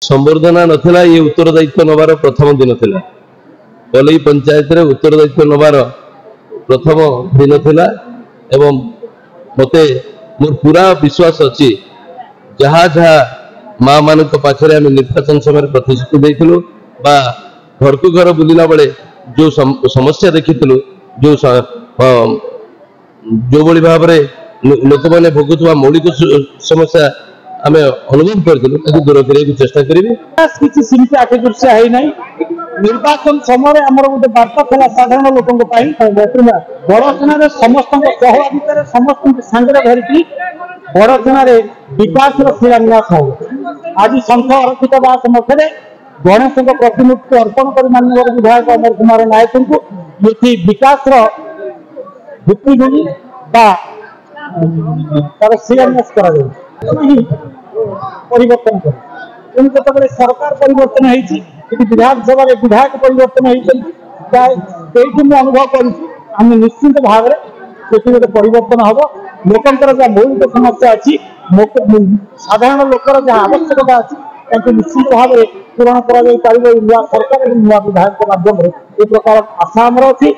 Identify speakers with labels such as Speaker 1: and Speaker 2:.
Speaker 1: संबर्धना नथिला ये उत्तरदायित्व नबार प्रथम दिन थिला पलई पंचायत रे उत्तरदायित्व नबार प्रथम दिन थिला एवं मते मोर पूरा विश्वास अच्छी जहाँ जहाँ माँ मान पाखे आम निर्वाचन समय प्रतिश्रुति देइथिलु बा घर को घर बुलिला बेले जो समस्या देखिथिलु जो जो बड़ी भाव में लोक मैंने भोगुवा मौलिक समस्या आम अनुभव करूँ दूर करने चेष्टा करी
Speaker 2: किसी सीमित आखिदृश्य है ना निर्वाचन समय आम गोटे बार्ता था साधारण लोकों बड़चना समस्त सहभागित समस्त सांगे धरिकी बड़चना विकास शिलान्यास हो आज संघ अरक्षित दास मध्य गणेश प्रतिमूर्ति अर्पण कर माननीय विधायक अमर कुमार नायक को ये विकास भित्तिभूमि तार शिलान्यास कर परिवर्तन कर सरकार परिवर्तन होती विधानसभा विधायक परिवर्तन होती अनुभव कर निश्चित भाव में गोटे परिवर्तन हम लोकंर जहाँ मौलिक समस्या अच्छी साधारण लोकर जहाँ आवश्यकता अच्छी निश्चित भाव में पूरण कर नुआ सरकार नुआ विधायक माध्यम प्रकार आशा आमर अच्छी।